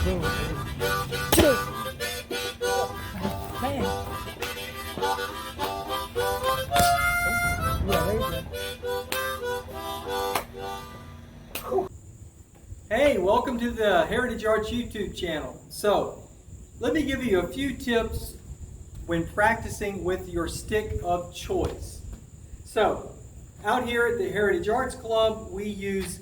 Hey, welcome to the Heritage Arts YouTube channel. So, let me give you a few tips when practicing with your stick of choice. So, out here at the Heritage Arts Club, we use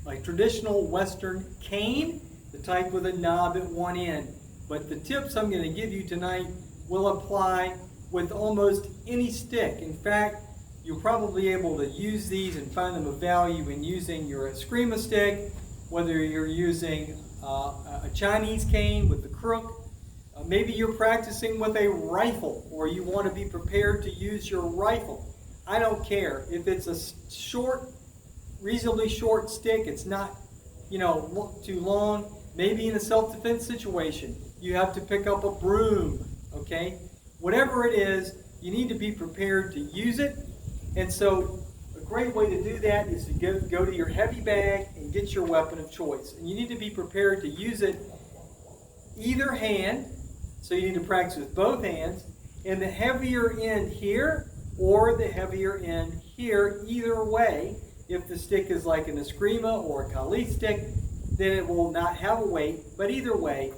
a traditional Western cane, the type with a knob at one end. But the tips I'm going to give you tonight will apply with almost any stick. In fact, you'll probably be able to use these and find them of value in using your Eskrima stick, whether you're using a Chinese cane with the crook. Maybe you're practicing with a rifle, or you want to be prepared to use your rifle. I don't care. If it's a short, reasonably short stick, it's not, too long. Maybe in a self-defense situation, you have to pick up a broom, okay? Whatever it is, you need to be prepared to use it. And so a great way to do that is to go to your heavy bag and get your weapon of choice. And you need to be prepared to use it either hand, so you need to practice with both hands, and the heavier end here or the heavier end here, either way. If the stick is like an Eskrima or a Kali stick, then it will not have a weight, but either way,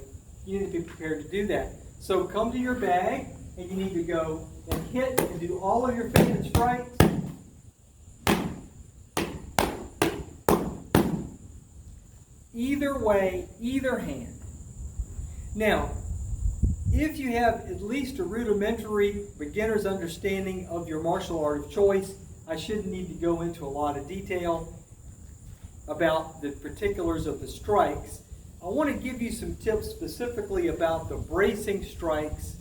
you need to be prepared to do that. So come to your bag, and you need to go and hit and do all of your favorite strikes. Either way, either hand. Now, if you have at least a rudimentary beginner's understanding of your martial art of choice, I shouldn't need to go into a lot of detail about the particulars of the strikes. I want to give you some tips specifically about the bracing strikes,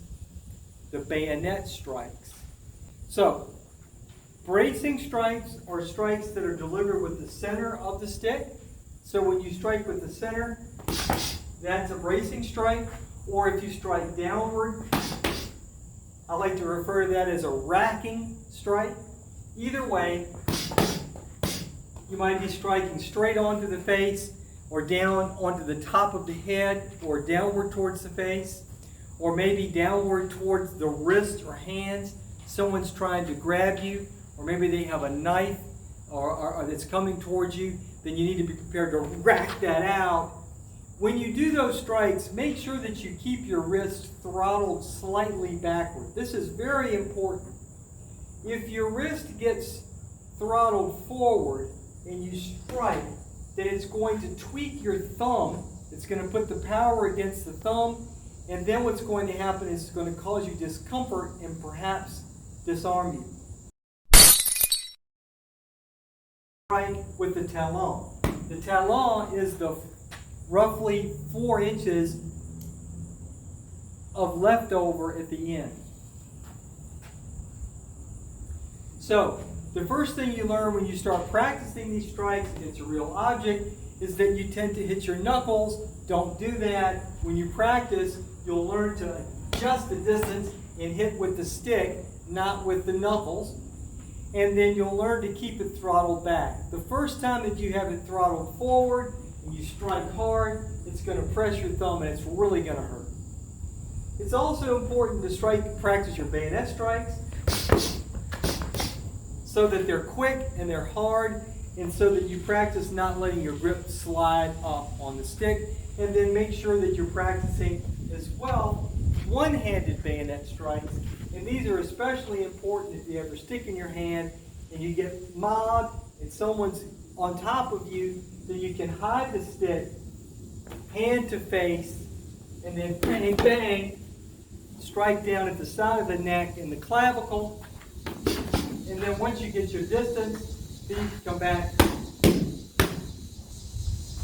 the bayonet strikes. So, bracing strikes are strikes that are delivered with the center of the stick. So when you strike with the center, that's a bracing strike. Or if you strike downward, I like to refer to that as a racking strike. Either way, you might be striking straight onto the face, or down onto the top of the head, or downward towards the face, or maybe downward towards the wrist or hands. Someone's trying to grab you, or maybe they have a knife or that's coming towards you. Then you need to be prepared to rack that out. When you do those strikes, make sure that you keep your wrist throttled slightly backward. This is very important. If your wrist gets throttled forward and you strike, then it's going to tweak your thumb. It's going to put the power against the thumb, and then what's going to happen is it's going to cause you discomfort and perhaps disarm you. With the talon. The talon is the roughly 4 inches of leftover at the end. So, the first thing you learn when you start practicing these strikes against a real object is that you tend to hit your knuckles. Don't do that. When you practice, you'll learn to adjust the distance and hit with the stick, not with the knuckles. And then you'll learn to keep it throttled back. The first time that you have it throttled forward and you strike hard, it's going to press your thumb and it's really going to hurt. It's also important to practice your bayonet strikes so that they're quick and they're hard, and so that you practice not letting your grip slide up on the stick. And then make sure that you're practicing as well one-handed bayonet strikes. And these are especially important if you have your stick in your hand and you get mobbed and someone's on top of you, then you can hide the stick, hand to face, and then bang, bang, strike down at the side of the neck and the clavicle. And then once you get your distance, then you can come back.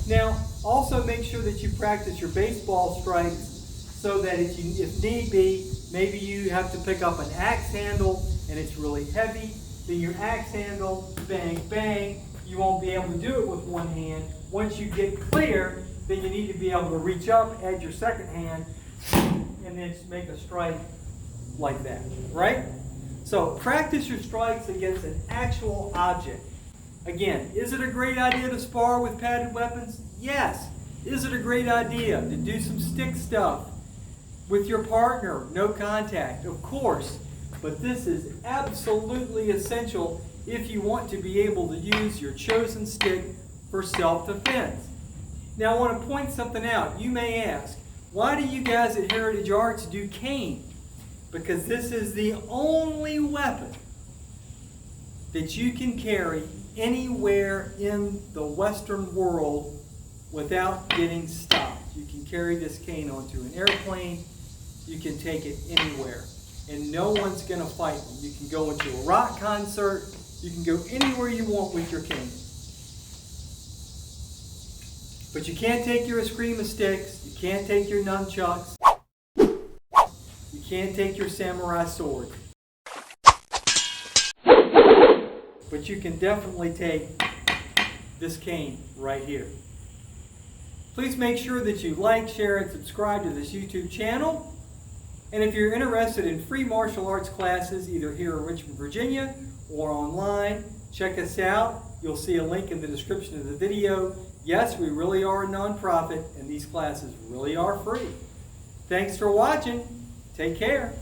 Now, also make sure that you practice your baseball strikes so that if need be, maybe you have to pick up an axe handle and it's really heavy, then your axe handle, bang, bang, you won't be able to do it with one hand. Once you get clear, then you need to be able to reach up, add your second hand, and then make a strike like that, right? So practice your strikes against an actual object. Again, is it a great idea to spar with padded weapons? Yes. Is it a great idea to do some stick stuff with your partner? No contact, of course, but this is absolutely essential if you want to be able to use your chosen stick for self-defense. Now I want to point something out. You may ask, why do you guys at Heritage Arts do cane? Because this is the only weapon that you can carry anywhere in the Western world without getting stopped. You can carry this cane onto an airplane. You can take it anywhere. And no one's going to fight you. You can go into a rock concert. You can go anywhere you want with your cane. But you can't take your Eskrima sticks. You can't take your nunchucks. You can't take your samurai sword. But you can definitely take this cane right here. Please make sure that you like, share, and subscribe to this YouTube channel. And if you're interested in free martial arts classes, either here in Richmond, Virginia, or online, check us out. You'll see a link in the description of the video. Yes, we really are a nonprofit, and these classes really are free. Thanks for watching. Take care.